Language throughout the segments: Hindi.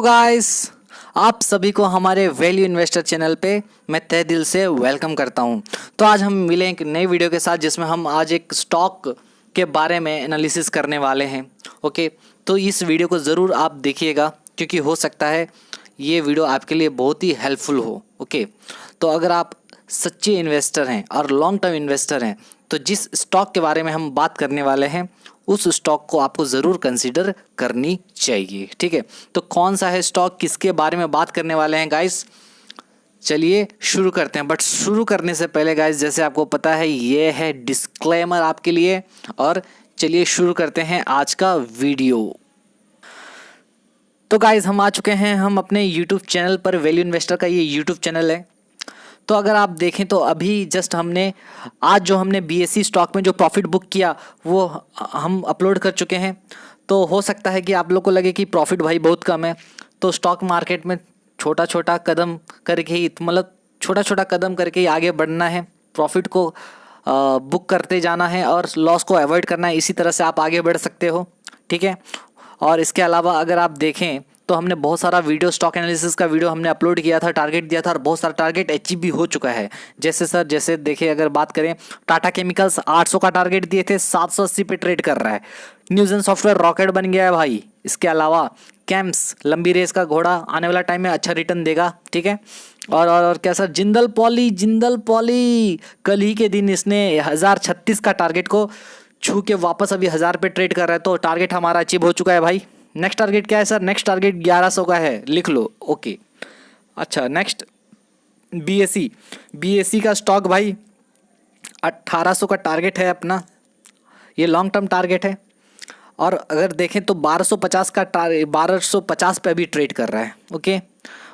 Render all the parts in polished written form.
गाइस, आप सभी को हमारे वैल्यू इन्वेस्टर चैनल पे मैं तहे दिल से वेलकम करता हूं। तो आज हम मिले एक नई वीडियो के साथ जिसमें हम आज एक स्टॉक के बारे में एनालिसिस करने वाले हैं। ओके, तो इस वीडियो को ज़रूर आप देखिएगा क्योंकि हो सकता है ये वीडियो आपके लिए बहुत ही हेल्पफुल हो। ओके, तो अगर आप सच्चे इन्वेस्टर हैं और लॉन्ग टर्म इन्वेस्टर हैं तो जिस स्टॉक के बारे में हम बात करने वाले हैं उस स्टॉक को आपको ज़रूर कंसीडर करनी चाहिए। ठीक है, तो कौन सा है स्टॉक, किसके बारे में बात करने वाले हैं गाइस, चलिए शुरू करते हैं। बट शुरू करने से पहले गाइस, जैसे आपको पता है ये है डिस्क्लेमर आपके लिए, और चलिए शुरू करते हैं आज का वीडियो। तो गाइस हम आ चुके हैं हम अपने यूट्यूब चैनल पर। वैल्यू इन्वेस्टर का ये यूट्यूब चैनल है। तो अगर आप देखें तो अभी जस्ट हमने आज जो हमने बीएसई स्टॉक में जो प्रॉफिट बुक किया वो हम अपलोड कर चुके हैं। तो हो सकता है कि आप लोग को लगे कि प्रॉफिट भाई बहुत कम है, तो स्टॉक मार्केट में छोटा छोटा कदम करके ही, मतलब छोटा छोटा कदम करके ही आगे बढ़ना है, प्रॉफिट को बुक करते जाना है और लॉस को अवॉइड करना है। इसी तरह से आप आगे बढ़ सकते हो। ठीक है, और इसके अलावा अगर आप देखें तो हमने बहुत सारा वीडियो, स्टॉक एनालिसिस का वीडियो हमने अपलोड किया था, टारगेट दिया था और बहुत सारा टारगेट अचीव भी हो चुका है। जैसे देखिए, अगर बात करें टाटा केमिकल्स 800 का टारगेट दिए थे, 780 पे ट्रेड कर रहा है। न्यूज़न सॉफ्टवेयर रॉकेट बन गया है भाई। इसके अलावा कैम्स लंबी रेस का घोड़ा आने वाला टाइम में अच्छा रिटर्न देगा। ठीक है, और क्या सर, जिंदल पॉली कल ही के दिन इसने 1036 का टारगेट को छू के वापस अभी 1000 पे ट्रेड कर रहा है। तो टारगेट हमारा अचीव हो चुका है भाई। नेक्स्ट टारगेट क्या है सर? नेक्स्ट टारगेट 1100 का है, लिख लो। ओके, अच्छा, नेक्स्ट बीएसई का स्टॉक भाई 1800 का टारगेट है अपना, ये लॉन्ग टर्म टारगेट है। और अगर देखें तो 1250 का 1250 पे अभी ट्रेड कर रहा है। ओके,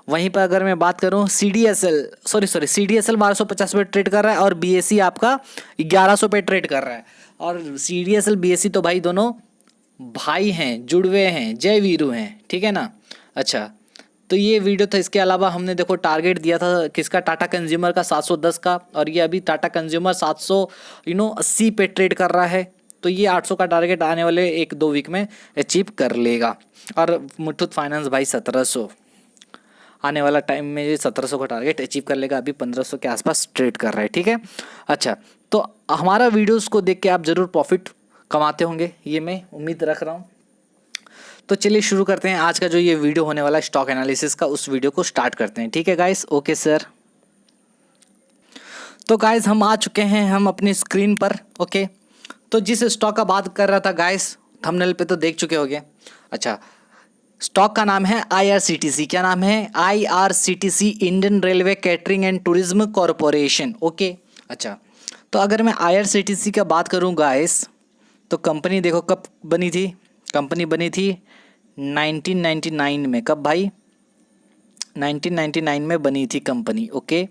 वहीं पर अगर मैं बात करूं सीडीएसएल 1250 पे ट्रेड कर रहा है और बीएसई आपका 1100 पे ट्रेड कर रहा है। और सीडीएसएल बीएसई तो भाई दोनों भाई हैं, जुड़वे हैं, जय वीरू हैं। ठीक है ना। अच्छा, तो ये वीडियो था। इसके अलावा हमने देखो टारगेट दिया था किसका, टाटा कंज्यूमर का 710 का, और ये अभी टाटा कंज्यूमर 780 पे ट्रेड कर रहा है। तो ये 800 का टारगेट आने वाले 1-2 वीक में अचीव कर लेगा। और मुथूट फाइनेंस भाई 1700 आने वाला टाइम में ये 1700 का टारगेट अचीव कर लेगा, अभी 1500 के आसपास ट्रेड कर रहा है। ठीक है, अच्छा, तो हमारा वीडियोस को देख के आप ज़रूर प्रॉफिट कमाते होंगे, ये मैं उम्मीद रख रहा हूँ। तो चलिए शुरू करते हैं आज का जो ये वीडियो होने वाला है स्टॉक एनालिसिस का, उस वीडियो को स्टार्ट करते हैं। ठीक है गाइस, ओके सर। तो गाइस हम आ चुके हैं हम अपनी स्क्रीन पर। ओके, तो जिस स्टॉक का बात कर रहा था गाइस, थंबनेल पे तो देख चुके होंगे। अच्छा, स्टॉक का नाम है आईआरसीटीसी। क्या नाम है? IRCTC, Indian railway catering and tourism corporation. Okay, अच्छा, तो अगर मैं आईआरसीटीसी का बात करूँ गाइस, तो कंपनी देखो कब बनी थी। कंपनी बनी थी 1999 में। कब भाई? 1999 में बनी थी कंपनी। ओके,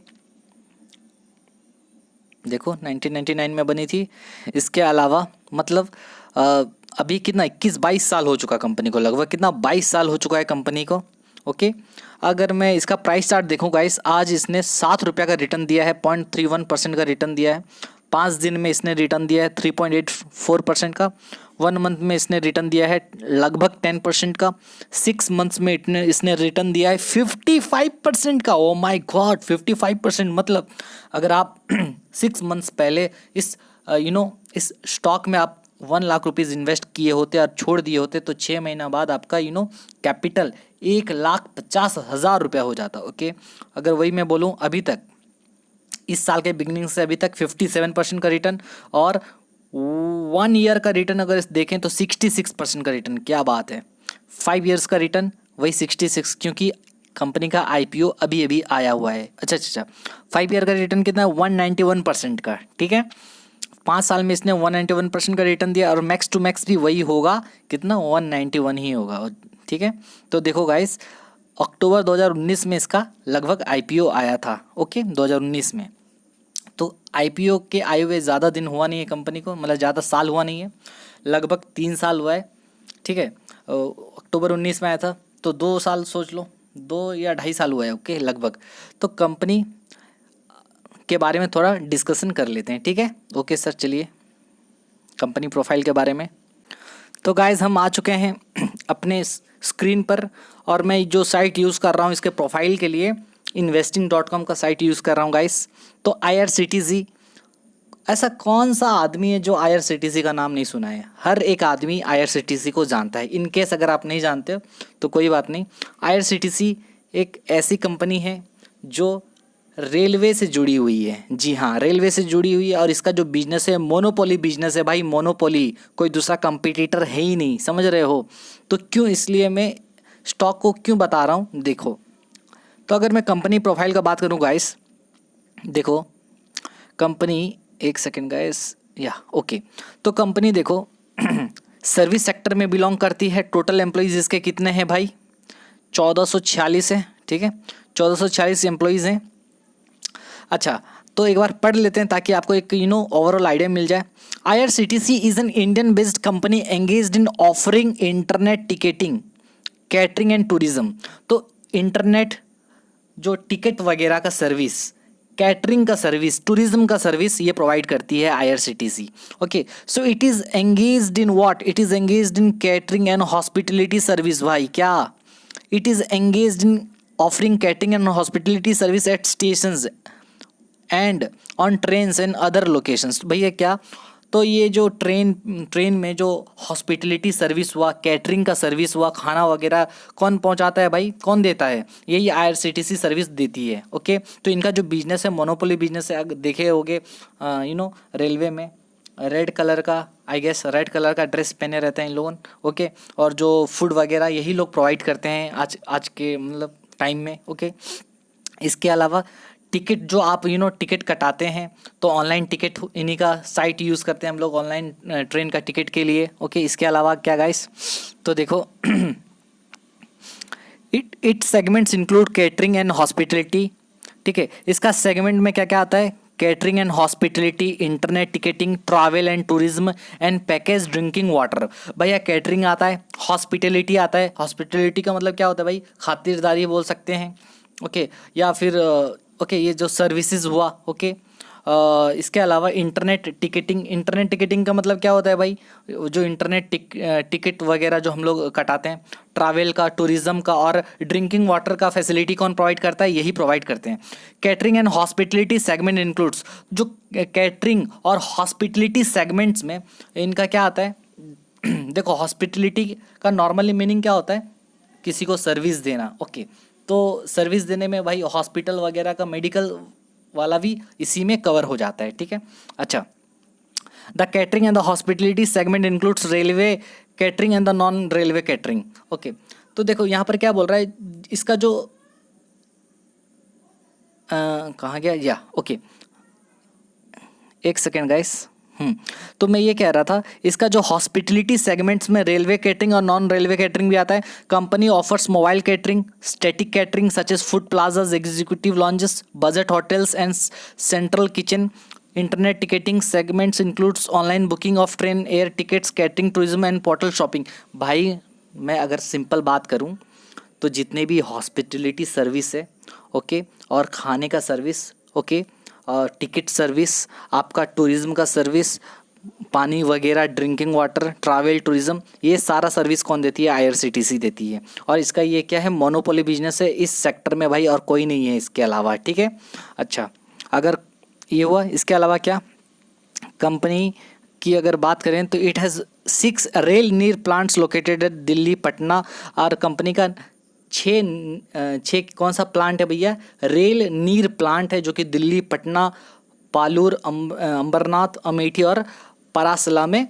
देखो 1999 में बनी थी। इसके अलावा मतलब अभी कितना 21-22 साल हो चुका कंपनी को, लगभग कितना 22 साल हो चुका है कंपनी को। ओके, अगर मैं इसका प्राइस चार्ट देखूँ गाइस, आज इसने 7 रुपये का रिटर्न दिया है, 0.31% का रिटर्न दिया है। 5 दिन में इसने रिटर्न दिया है 3.84% का। 1 मंथ में इसने रिटर्न दिया है लगभग 10% का। 6 मंथ्स में इसने रिटर्न दिया है 55% का। Oh my God, 55%! मतलब अगर आप 6 मंथ्स पहले इस इस स्टॉक में आप 1 लाख रुपीज़ इन्वेस्ट किए होते और छोड़ दिए होते तो 6 महीना बाद आपका कैपिटल 1,50,000 रुपया हो जाता। ओके, अगर वही मैं बोलूँ अभी तक, इस साल के बिगनिंग से अभी तक 57% का रिटर्न, और 1 ईयर का रिटर्न अगर देखें तो 66% का रिटर्न। क्या बात है! 5 ईयर्स का रिटर्न वही 66, क्योंकि कंपनी का आईपीओ अभी अभी आया हुआ है। अच्छा, 5 ईयर का रिटर्न कितना है? 191% का। ठीक है, 5 साल में इसने 191% का रिटर्न दिया, और मैक्स टू मैक्स भी वही होगा, कितना? 191 ही होगा। ठीक है, तो देखो गाइस, अक्टूबर 2019 में इसका लगभग आईपीओ आया था। ओके, 2019 में। तो आईपीओ के आए हुए ज़्यादा दिन हुआ नहीं है कंपनी को, मतलब ज़्यादा साल हुआ नहीं है, लगभग 3 साल हुआ है। ठीक है, अक्टूबर 19 में आया था, तो 2 साल सोच लो, 2 या 2.5 साल हुआ है। ओके, लगभग। तो कंपनी के बारे में थोड़ा डिस्कशन कर लेते हैं। ठीक है, ओके सर, चलिए कंपनी प्रोफाइल के बारे में। तो गाइस हम आ चुके हैं अपने स्क्रीन पर, और मैं जो साइट यूज़ कर रहा हूँ इसके प्रोफाइल के लिए investing.com का साइट यूज़ कर रहा हूँ गाइस। तो IRCTC, ऐसा कौन सा आदमी है जो IRCTC का नाम नहीं सुना है? हर एक आदमी IRCTC को जानता है। इन केस अगर आप नहीं जानते हो तो कोई बात नहीं। IRCTC एक ऐसी कंपनी है जो रेलवे से जुड़ी हुई है। जी हाँ, रेलवे से जुड़ी हुई है, और इसका जो बिजनेस है मोनोपोली बिजनेस है भाई, मोनोपोली। कोई दूसरा कंपटीटर है ही नहीं, समझ रहे हो? तो क्यों, इसलिए मैं स्टॉक को क्यों बता रहा हूँ, देखो। तो अगर मैं कंपनी प्रोफाइल का बात करूँ गाइस, देखो कंपनी, एक सेकेंड गाइस, या ओके। तो कंपनी देखो सर्विस सेक्टर में बिलोंग करती है। टोटल एम्प्लॉइज़ इसके कितने हैं भाई? 1446 है, ठीक है, 1446 एम्प्लॉइज़ हैं। अच्छा, तो एक बार पढ़ लेते हैं ताकि आपको एक ओवरऑल आइडिया मिल जाए। IRCTC is an Indian based company engaged in offering internet ticketing, catering and tourism. तो इंटरनेट जो टिकट वगैरह का सर्विस, कैटरिंग का सर्विस, टूरिज्म का सर्विस ये प्रोवाइड करती है IRCTC। Okay, so it is engaged in what? It is engaged in catering and hospitality service. भाई क्या? It is engaged in offering catering and hospitality service eight stations and on trains and other locations. भैया क्या? तो ये जो ट्रेन में जो हॉस्पिटलिटी सर्विस हुआ, कैटरिंग का सर्विस हुआ, खाना वगैरह कौन पहुंचाता है भाई? कौन देता है? यही IRCTC सर्विस देती है। ओके, तो इनका जो बिजनेस है मोनोपोली बिजनेस है। अगर देखे होगे रेलवे में रेड कलर का, आई गेस रेड कलर का ड्रेस पहने रहते हैं इन लोगों। ओके, और जो फूड वगैरह यही लोग प्रोवाइड करते हैं आज के मतलब टाइम में। ओके, इसके अलावा टिकट जो आप टिकट कटाते हैं तो ऑनलाइन टिकट इन्हीं का साइट यूज़ करते हैं हम लोग ऑनलाइन ट्रेन का टिकट के लिए। ओके, इसके अलावा क्या गाइस? तो देखो it segments include catering and hospitality. ठीक है, इसका सेगमेंट में क्या क्या आता है? Catering and hospitality, internet ticketing, travel and tourism and package drinking water. भैया कैटरिंग आता है, हॉस्पिटलिटी आता है। हॉस्पिटलिटी का मतलब क्या होता है भाई? खातिरदारी बोल सकते हैं। ओके, या फिर ओके ये जो सर्विसेज हुआ। ओके, इसके अलावा इंटरनेट टिकटिंग का मतलब क्या होता है भाई? जो इंटरनेट टिकट वगैरह जो हम लोग कटाते हैं, ट्रैवल का, टूरिज्म का, और ड्रिंकिंग वाटर का फैसिलिटी कौन प्रोवाइड करता है? यही प्रोवाइड करते हैं। Catering and hospitality segment includes, जो कैटरिंग और हॉस्पिटलिटी सेगमेंट्स में इनका क्या आता है? देखो हॉस्पिटलिटी का नॉर्मली मीनिंग क्या होता है? किसी को सर्विस देना। ओके, तो सर्विस देने में भाई हॉस्पिटल वगैरह का, मेडिकल वाला भी इसी में कवर हो जाता है। ठीक है, अच्छा। The catering and the hospitality segment includes railway catering and the non railway catering. Okay, तो देखो यहाँ पर क्या बोल रहा है, इसका जो कहाँ गया या ओके, एक सेकेंड गाइस। तो मैं ये कह रहा था, इसका जो हॉस्पिटलिटी सेगमेंट्स में रेलवे कैटरिंग और नॉन रेलवे कैटरिंग भी आता है। Company offers mobile catering, static catering such as food plazas, executive lounges, budget hotels and central kitchen. Internet ticketing segments includes online booking of train, air tickets, catering, tourism and portal shopping. भाई मैं अगर सिंपल बात करूँ तो जितने भी हॉस्पिटलिटी सर्विस है, ओके, और खाने का सर्विस, ओके, और टिकट सर्विस, आपका टूरिज्म का सर्विस, पानी वगैरह, ड्रिंकिंग वाटर, ट्रैवल, टूरिज्म, ये सारा सर्विस कौन देती है? IRCTC देती है। और इसका ये क्या है? मोनोपोली बिजनेस है इस सेक्टर में भाई, और कोई नहीं है इसके अलावा। ठीक है, अच्छा, अगर ये हुआ, इसके अलावा क्या कंपनी की अगर बात करें तो इट हैज़ 6 रेल नीर plants located at Delhi, Patna. और कंपनी का छः कौन सा प्लांट है भैया? रेल नीर प्लांट है, जो कि दिल्ली, पटना, पालूर, अंबरनाथ, अमेठी और परासला में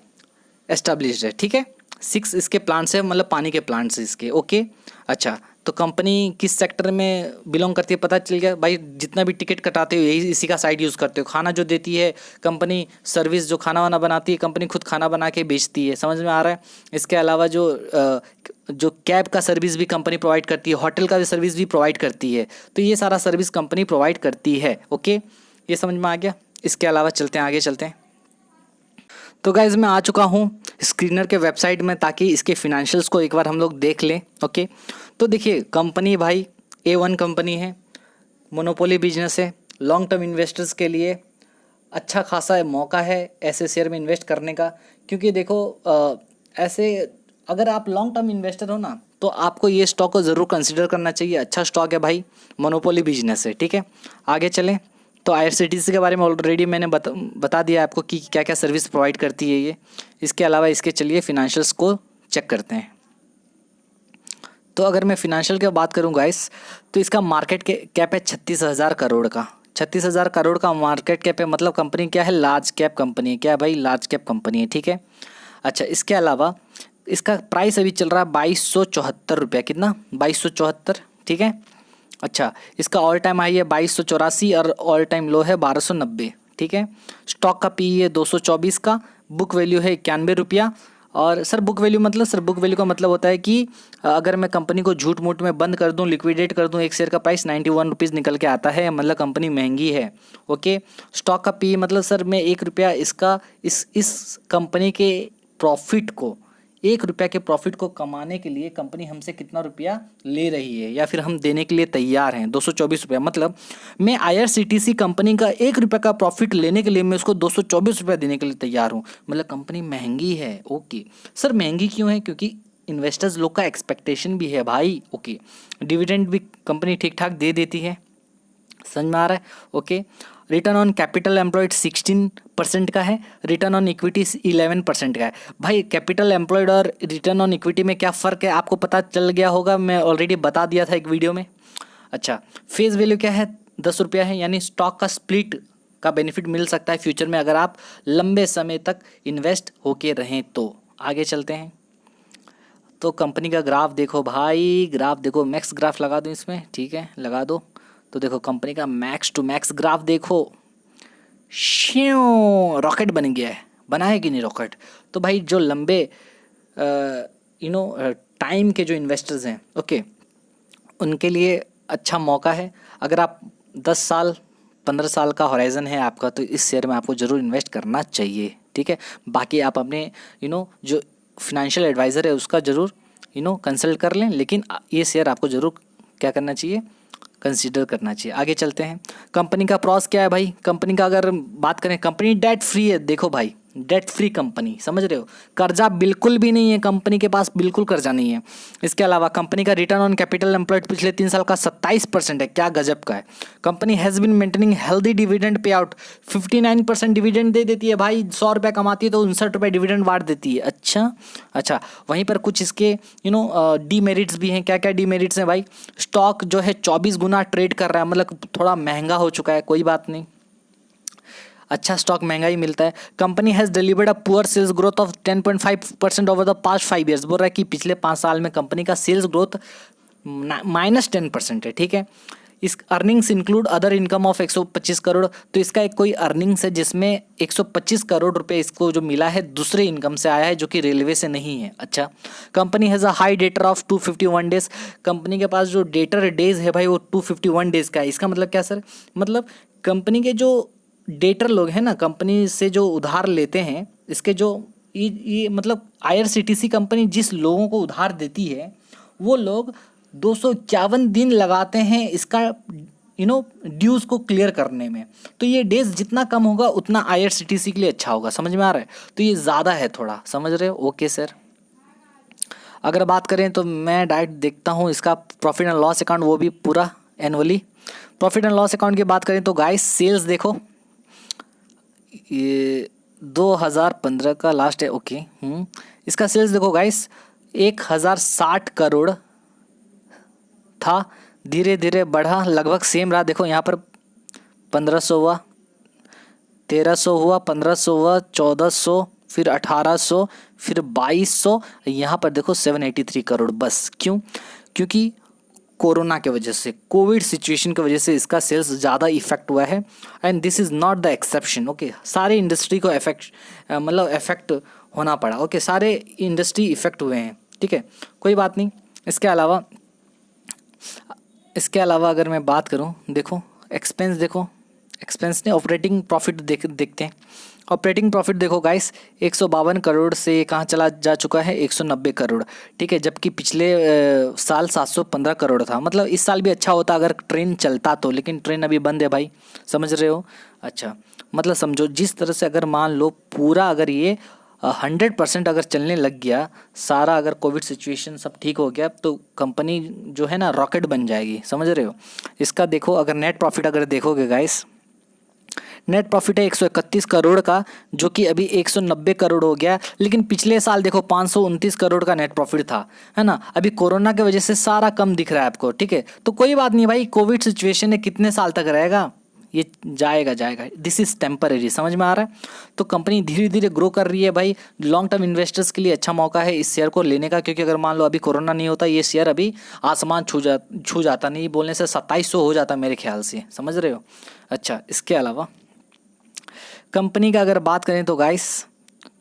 एस्टेब्लिश्ड है। ठीक है, 6 इसके प्लांट्स है, मतलब पानी के प्लांट्स इसके। ओके, अच्छा, तो कंपनी किस सेक्टर में बिलोंग करती है पता चल गया भाई। जितना भी टिकट कटाते हो यही इसी का साइट यूज़ करते हो। खाना जो देती है कंपनी, सर्विस जो खाना वाना बनाती है कंपनी, खुद खाना बना के बेचती है। समझ में आ रहा है? इसके अलावा जो कैब का सर्विस भी कंपनी प्रोवाइड करती है, होटल का भी सर्विस भी प्रोवाइड करती है। तो ये सारा सर्विस कंपनी प्रोवाइड करती है। ओके, ये समझ में आ गया। इसके अलावा चलते हैं, आगे चलते हैं। तो गाइज़ मैं आ चुका हूँ स्क्रीनर के वेबसाइट में, ताकि इसके फिनेंशियल्स को एक बार हम लोग देख लें। ओके, तो देखिए कंपनी भाई A1 कंपनी है, मोनोपोली बिजनेस है, लॉन्ग टर्म इन्वेस्टर्स के लिए अच्छा खासा मौका है ऐसे शेयर में इन्वेस्ट करने का। क्योंकि देखो ऐसे अगर आप लॉन्ग टर्म इन्वेस्टर हो ना तो आपको ये स्टॉक को ज़रूर कंसिडर करना चाहिए। अच्छा स्टॉक है भाई, मोनोपोली बिजनेस है। ठीक है, आगे चलें तो आईआरसीटीसी के बारे में ऑलरेडी मैंने बता दिया आपको कि क्या क्या सर्विस प्रोवाइड करती है ये। इसके अलावा इसके चलिए फिनेंशियल्स को चेक करते हैं। तो अगर मैं फिनेंशियल की बात करूँ गाइस, तो इसका मार्केट कैप है 36,000 करोड़ का। 36,000 करोड़ का मार्केट कैप है, मतलब कंपनी क्या है, लार्ज कैप कंपनी है। क्या है भाई, लार्ज कैप कंपनी है। ठीक है, अच्छा इसके अलावा इसका प्राइस अभी चल रहा है 2274 रुपया। कितना, 2274। ठीक है, अच्छा इसका ऑल टाइम हाई है 2284 और ऑल टाइम लो है 1290। ठीक है, स्टॉक का पी है 224 का, बुक वैल्यू है 91 रुपया। और सर बुक वैल्यू मतलब, सर बुक वैल्यू का मतलब होता है कि अगर मैं कंपनी को झूठ मूठ में बंद कर दूं, लिक्विडेट कर दूं, एक शेयर का प्राइस 91 रुपीज़ निकल के आता है, मतलब कंपनी महंगी है। ओके, स्टॉक का पी मतलब सर मैं 1 रुपया इसका इस कंपनी के प्रॉफिट को, 1 रुपया के प्रॉफिट को कमाने के लिए कंपनी हमसे कितना रुपया ले रही है या फिर हम देने के लिए तैयार हैं, 224 रुपया। मतलब मैं आईआरसीटीसी कंपनी का 1 रुपया का प्रॉफिट लेने के लिए मैं उसको 224 रुपया देने के लिए तैयार हूँ। मतलब कंपनी महंगी है। ओके सर, महंगी क्यों है, क्योंकि इन्वेस्टर्स लोग का एक्सपेक्टेशन भी है भाई। ओके, डिविडेंड भी कंपनी ठीक ठाक दे देती है, समझ में आ रहा है। Okay, return on capital employed 16% का है, रिटर्न ऑन इक्विटी 11% का है। भाई कैपिटल एम्प्लॉयड और रिटर्न ऑन इक्विटी में क्या फ़र्क है आपको पता चल गया होगा, मैं ऑलरेडी बता दिया था एक वीडियो में। अच्छा, फेस वैल्यू क्या है, 10 रुपया है, यानी स्टॉक का स्प्लिट का बेनिफिट मिल सकता है फ्यूचर में अगर आप लंबे समय तक इन्वेस्ट होके रहें तो। आगे चलते हैं तो कंपनी का ग्राफ देखो भाई, ग्राफ देखो, मैक्स ग्राफ लगा दूँ इसमें, ठीक है लगा दो। तो देखो कंपनी का मैक्स टू मैक्स ग्राफ देखो, श्यों रॉकेट बन गया है, बना है कि नहीं रॉकेट। तो भाई जो लंबे टाइम के जो इन्वेस्टर्स हैं, ओके, उनके लिए अच्छा मौका है। अगर आप 10 साल 15 साल का हॉराइजन है आपका तो इस शेयर में आपको ज़रूर इन्वेस्ट करना चाहिए। ठीक है, बाकी आप अपने जो फिनेंशियल एडवाइज़र है उसका ज़रूर कंसल्ट कर लें, लेकिन ये शेयर आपको ज़रूर क्या करना चाहिए, कंसीडर करना चाहिए। आगे चलते हैं, कंपनी का प्रॉस क्या है भाई। कंपनी का अगर बात करें, कंपनी डेट फ्री है। देखो भाई, डेट फ्री कंपनी, समझ रहे हो, कर्जा बिल्कुल भी नहीं है कंपनी के पास, बिल्कुल कर्जा नहीं है। इसके अलावा कंपनी का रिटर्न ऑन कैपिटल एम्प्लॉयड पिछले 3 साल का 27% है, क्या गजब का है। Company has been maintaining healthy dividend pay out, 59% dividend दे देती है भाई। 100 रुपये कमाती है तो 59 रुपये डिविडेंड बांट देती है। अच्छा, वहीं पर कुछ इसके डीमेरिट्स भी हैं। क्या क्या डीमेरिट्स हैं भाई, स्टॉक जो है 24 गुना ट्रेड कर रहा है, मतलब थोड़ा महंगा हो चुका है, कोई बात नहीं, अच्छा स्टॉक महंगा ही मिलता है। Company has delivered a poor sales growth of 10.5% over the past 5 years. बोल रहा है कि पिछले 5 साल में कंपनी का सेल्स ग्रोथ -10% है। ठीक है, इस earnings include other income of 125 crore. तो इसका एक कोई अर्निंग्स है जिसमें 125 करोड़ रुपए इसको जो मिला है दूसरे इनकम से आया है, जो कि रेलवे से नहीं है। अच्छा, company has a high debtor of 251 days. Company के पास जो डेटर डेज है भाई वो 251 डेज का है। इसका मतलब क्या सर, मतलब कंपनी के जो डेटर लोग हैं ना, कंपनी से जो उधार लेते हैं, इसके जो ये मतलब आईआरसीटीसी कंपनी जिस लोगों को उधार देती है वो लोग 251 दिन लगाते हैं इसका ड्यूज़ को क्लियर करने में। तो ये डेज जितना कम होगा उतना आईआरसीटीसी के लिए अच्छा होगा, समझ में आ रहा है। तो ये ज़्यादा है थोड़ा, समझ रहे हो। ओके सर, अगर बात करें तो मैं डायरेक्ट देखता हूँ इसका प्रॉफिट एंड लॉस अकाउंट, वो भी पूरा annually. Profit and loss account की बात करें तो गाइस सेल्स देखो, ये 2015 का लास्ट है। ओके, इसका सेल्स देखो गाइस 1060 करोड़ था, धीरे धीरे बढ़ा, लगभग सेम रहा। देखो यहाँ पर 1500 हुआ, 1300 हुआ, 1500 हुआ, 1400, फिर 1800, फिर 2200, यहाँ पर देखो 783 करोड़ बस। क्यों, क्योंकि कोरोना के वजह से, कोविड सिचुएशन की वजह से इसका सेल्स ज़्यादा इफेक्ट हुआ है। And this is not the exception. Okay, सारे इंडस्ट्री को इफेक्ट होना पड़ा। ओके, सारे इंडस्ट्री इफेक्ट हुए हैं। ठीक है, कोई बात नहीं। इसके अलावा अगर मैं बात करूं, देखो एक्सपेंस, देखो एक्सपेंस ने ऑपरेटिंग प्रॉफिट देखते हैं। ऑपरेटिंग प्रॉफिट देखो गाइस 152 करोड़ से कहाँ चला जा चुका है, 190 करोड़। ठीक है, जबकि पिछले साल 715 करोड़ था। मतलब इस साल भी अच्छा होता अगर ट्रेन चलता तो, लेकिन ट्रेन अभी बंद है भाई, समझ रहे हो। अच्छा, मतलब समझो जिस तरह से अगर मान लो पूरा अगर ये 100% अगर चलने लग गया सारा, अगर कोविड सिचुएशन सब ठीक हो गया तो कंपनी जो है ना रॉकेट बन जाएगी, समझ रहे हो। इसका देखो अगर नेट प्रॉफिट अगर देखोगे गाइस, नेट प्रॉफिट है 131 करोड़ का, जो कि अभी 190 करोड़ हो गया। लेकिन पिछले साल देखो 529 करोड़ का नेट प्रॉफिट था, है ना। अभी कोरोना की वजह से सारा कम दिख रहा है आपको, ठीक है। तो कोई बात नहीं भाई, कोविड सिचुएशन है, कितने साल तक रहेगा ये, जाएगा जाएगा, दिस इज़ टेम्पररी, समझ में आ रहा है। तो कंपनी धीरे धीरे ग्रो कर रही है भाई। लॉन्ग टर्म इन्वेस्टर्स के लिए अच्छा मौका है इस शेयर को लेने का, क्योंकि अगर मान लो अभी कोरोना नहीं होता ये शेयर अभी आसमान छू जाता, नहीं बोलने से 2700 हो जाता मेरे ख्याल से, समझ रहे हो। अच्छा, इसके अलावा कंपनी का अगर बात करें तो गाइस,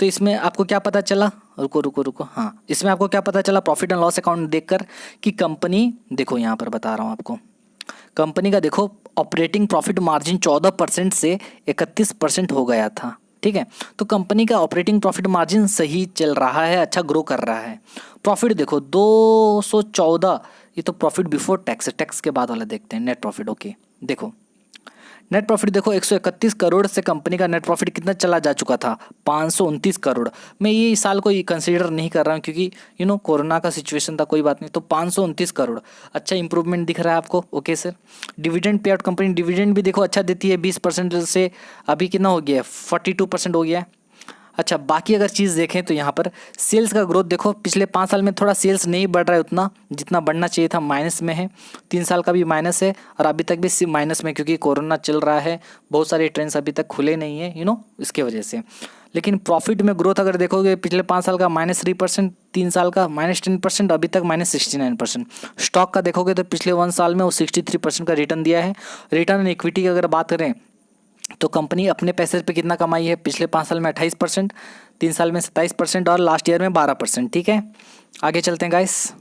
तो इसमें आपको क्या पता चला, रुको रुको रुको, हाँ इसमें आपको क्या पता चला प्रॉफिट एंड लॉस अकाउंट देखकर, कि कंपनी देखो यहाँ पर बता रहा हूँ आपको, कंपनी का देखो ऑपरेटिंग प्रॉफिट मार्जिन 14% से 31% हो गया था, ठीक है। तो कंपनी का ऑपरेटिंग प्रॉफिट मार्जिन सही चल रहा है, अच्छा ग्रो कर रहा है। प्रॉफिट देखो 214, ये तो प्रॉफिट बिफोर टैक्स है, टैक्स के बाद वाला देखते हैं नेट प्रॉफिट। ओके, देखो नेट प्रॉफिट देखो 131 करोड़ से कंपनी का नेट प्रॉफिट कितना चला जा चुका था, 529 करोड़। मैं ये इस साल को कंसीडर नहीं कर रहा हूँ क्योंकि कोरोना का सिचुएशन था, कोई बात नहीं। तो 529 करोड़, अच्छा इंप्रूवमेंट दिख रहा है आपको। Okay sir, dividend pay out, company dividend भी देखो अच्छा देती है, 20% से अभी कितना हो गया है, 42% हो गया है। अच्छा, बाकी अगर चीज़ देखें तो यहाँ पर सेल्स का ग्रोथ देखो, पिछले 5 साल में थोड़ा सेल्स नहीं बढ़ रहा है उतना जितना बढ़ना चाहिए था, माइनस में है। 3 साल का भी माइनस है और अभी तक भी माइनस में, क्योंकि कोरोना चल रहा है, बहुत सारे ट्रेंड्स अभी तक खुले नहीं है इसके वजह से। लेकिन प्रॉफिट में ग्रोथ अगर देखोगे, पिछले 5 साल का -3%, 3 साल का -10%, अभी तक -69%। स्टॉक का देखोगे तो पिछले 1 साल में वो 63% का रिटर्न दिया है। रिटर्न ऑन इक्विटी की अगर बात करें तो कंपनी अपने पैसे पे कितना कमाई है, पिछले 5 साल में 28%, 3 साल में 27% और लास्ट ईयर में 12%, ठीक है। आगे चलते हैं गाइस,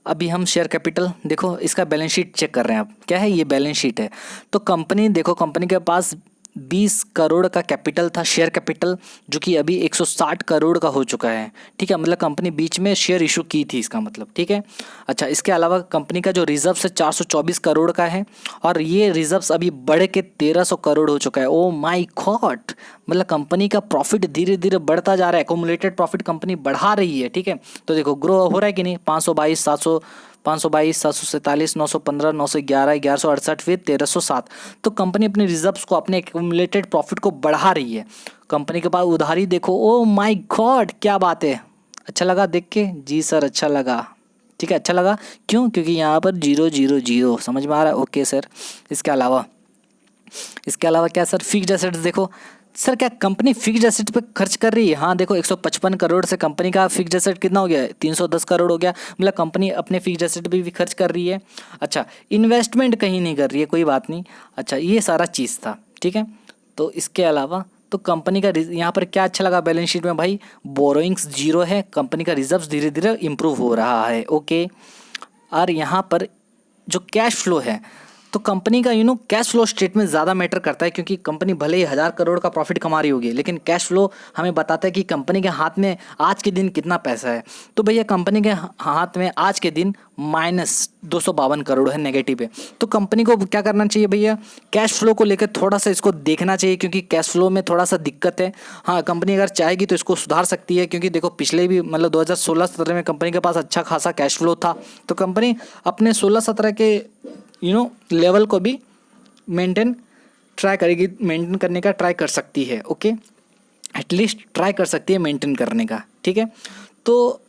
अभी हम शेयर कैपिटल देखो, इसका बैलेंस शीट चेक कर रहे हैं आप, क्या है ये बैलेंस शीट है। तो कंपनी देखो, कंपनी के पास 20 करोड़ का कैपिटल था, शेयर कैपिटल, जो कि अभी 160 करोड़ का हो चुका है, ठीक है। मतलब कंपनी बीच में शेयर इशू की थी, इसका मतलब, ठीक है। अच्छा, इसके अलावा कंपनी का जो रिजर्व्स है 424 करोड़ का है, और ये रिजर्व्स अभी बढ़ के 1300 करोड़ हो चुका है। ओ माय गॉड, मतलब कंपनी का प्रॉफिट धीरे धीरे बढ़ता जा रहा है, एकोमुलेटेड प्रॉफिट कंपनी बढ़ा रही है, ठीक है। तो देखो ग्रो हो रहा है कि नहीं, 522, 747, 915, 911, 1168, फिर 1307। तो कंपनी अपने रिजर्व्स को, अपने एक्यूमुलेटेड प्रॉफिट को बढ़ा रही है। कंपनी के पास उधारी देखो, ओ माय गॉड, क्या बात है। अच्छा लगा देख के? जी सर, अच्छा लगा, ठीक है, अच्छा लगा। क्यों? क्योंकि यहाँ पर 000, समझ में आ रहा है। ओके सर, इसके अलावा क्या सर, फिक्स्ड एसेट्स देखो। सर क्या कंपनी फिक्स्ड एसेट पे खर्च कर रही है? हाँ देखो, 155 करोड़ से कंपनी का फिक्स्ड एसेट कितना हो गया है, 310 करोड़ हो गया। मतलब कंपनी अपने फिक्स्ड एसेट पे भी खर्च कर रही है। अच्छा, इन्वेस्टमेंट कहीं नहीं कर रही है, कोई बात नहीं। अच्छा, ये सारा चीज़ था, ठीक है। तो इसके अलावा तो कंपनी का यहाँ पर क्या अच्छा लगा बैलेंस शीट में भाई, बोरोइंग्स 0 है, कंपनी का रिजर्व्स धीरे धीरे इंप्रूव हो रहा है। ओके, और यहाँ पर जो कैश फ्लो है, तो कंपनी का कैश फ्लो स्टेटमेंट ज़्यादा मैटर करता है, क्योंकि कंपनी भले ही 1000 करोड़ का प्रॉफिट कमा रही होगी, लेकिन कैश फ्लो हमें बताता है कि कंपनी के हाथ में आज के दिन कितना पैसा है। तो भैया कंपनी के हाथ में आज के दिन -252 करोड़ है, नेगेटिव है। तो कंपनी को क्या करना चाहिए भैया, कैश फ्लो को लेकर थोड़ा सा इसको देखना चाहिए, क्योंकि कैश फ्लो में थोड़ा सा दिक्कत है। हाँ, कंपनी अगर चाहेगी तो इसको सुधार सकती है, क्योंकि देखो पिछले भी मतलब 2016-17 में कंपनी के पास अच्छा खासा कैश फ्लो था। तो कंपनी अपने 16-17 के लेवल को भी मेंटेन करने का ट्राई कर सकती है। ओके, एटलीस्ट ट्राई कर सकती है मेंटेन करने का, ठीक है। तो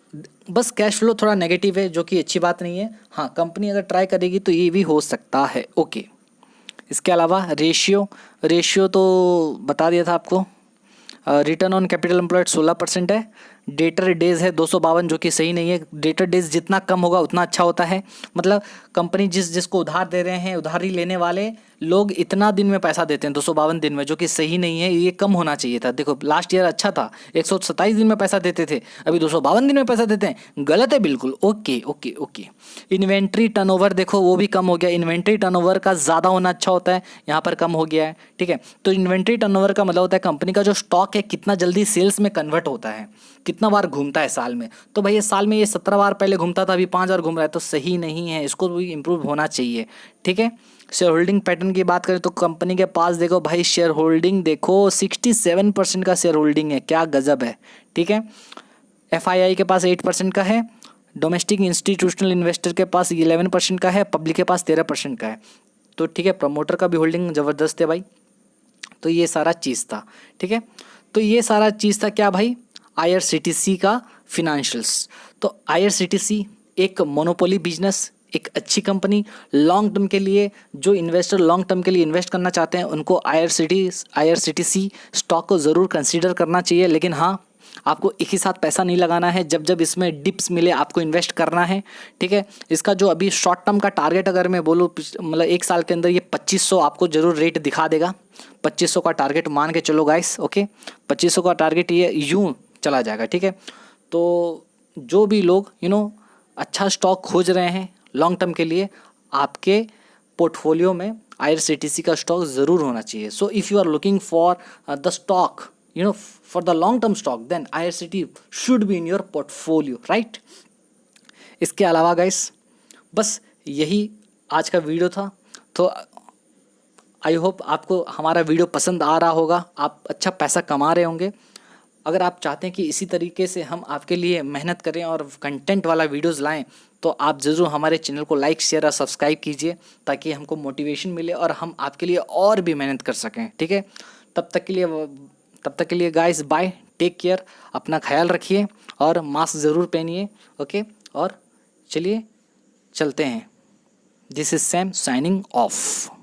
बस कैश फ्लो थोड़ा नेगेटिव है, जो कि अच्छी बात नहीं है। हाँ, कंपनी अगर ट्राई करेगी तो ये भी हो सकता है। ओके, इसके अलावा रेशियो तो बता दिया था आपको। रिटर्न ऑन कैपिटल एम्प्लॉयड 16% है। डेटर डेज है 252, जो कि सही नहीं है। डेटर डेज जितना कम होगा उतना अच्छा होता है। मतलब कंपनी जिसको उधार दे रहे हैं, उधारी लेने वाले लोग इतना दिन में पैसा देते हैं, 252 दिन में, जो कि सही नहीं है, ये कम होना चाहिए था। देखो लास्ट ईयर अच्छा था, 127 दिन में पैसा देते थे, अभी 252 दिन में पैसा देते हैं, गलत है बिल्कुल। Okay okay okay. Inventory turnover देखो, वो भी कम हो गया। इन्वेंट्री टर्नओवर का ज़्यादा होना अच्छा होता है, यहाँ पर कम हो गया है, ठीक है। तो इन्वेंट्री टर्नओवर का मतलब होता है कंपनी का जो स्टॉक है कितना जल्दी सेल्स में कन्वर्ट होता है, कितना बार घूमता है साल में, तो भैया साल में ये 17 बार पहले घूमता था, अभी 5 बार घूम रहा है, तो सही नहीं है, इसको भी इम्प्रूव होना चाहिए। ठीक है। शेयर होल्डिंग पैटर्न की बात करें तो कंपनी के पास देखो भाई, शेयर होल्डिंग देखो 67% का शेयर होल्डिंग है, क्या गजब है। ठीक है। FII के पास 8% का है, डोमेस्टिक इंस्टीट्यूशनल इन्वेस्टर के पास 11% का है, पब्लिक के पास 13% का है। तो ठीक है, प्रमोटर का भी होल्डिंग ज़बरदस्त है भाई। तो ये सारा चीज़ था। ठीक है। तो ये सारा चीज़ था क्या भाई, IRCTC का फिनेंशियल्स। तो IRCTC एक मोनोपोली बिजनेस, एक अच्छी कंपनी, लॉन्ग टर्म के लिए जो इन्वेस्टर लॉन्ग टर्म के लिए इन्वेस्ट करना चाहते हैं उनको IRCTC स्टॉक को ज़रूर कंसीडर करना चाहिए। लेकिन हाँ, आपको एक ही साथ पैसा नहीं लगाना है, जब जब इसमें डिप्स मिले आपको इन्वेस्ट करना है। ठीक है। इसका जो अभी शॉर्ट टर्म का टारगेट अगर मैं बोलूँ, मतलब 1 साल के अंदर ये 2500 आपको ज़रूर रेट दिखा देगा। 2500 का टारगेट मान के चलो गाइस। ओके, 2500 का टारगेट ये यूँ चला जाएगा। ठीक है। तो जो भी लोग अच्छा स्टॉक खोज रहे हैं लॉन्ग टर्म के लिए, आपके पोर्टफोलियो में IRCTC का स्टॉक ज़रूर होना चाहिए। So if you are looking for the stock for the long term stock, then IRCTC should be in your portfolio, right? इसके अलावा गाइस बस यही आज का वीडियो था। तो आई होप आपको हमारा वीडियो पसंद आ रहा होगा, आप अच्छा पैसा कमा रहे होंगे। अगर आप चाहते हैं कि इसी तरीके से हम आपके लिए मेहनत करें और कंटेंट वाला वीडियोस लाएं, तो आप ज़रूर हमारे चैनल को लाइक, शेयर और सब्सक्राइब कीजिए, ताकि हमको मोटिवेशन मिले और हम आपके लिए और भी मेहनत कर सकें। ठीक है। तब तक के लिए गाइस बाय, टेक केयर, अपना ख्याल रखिए और मास्क ज़रूर पहनिए। ओके, और चलिए चलते हैं। This is Sam signing off.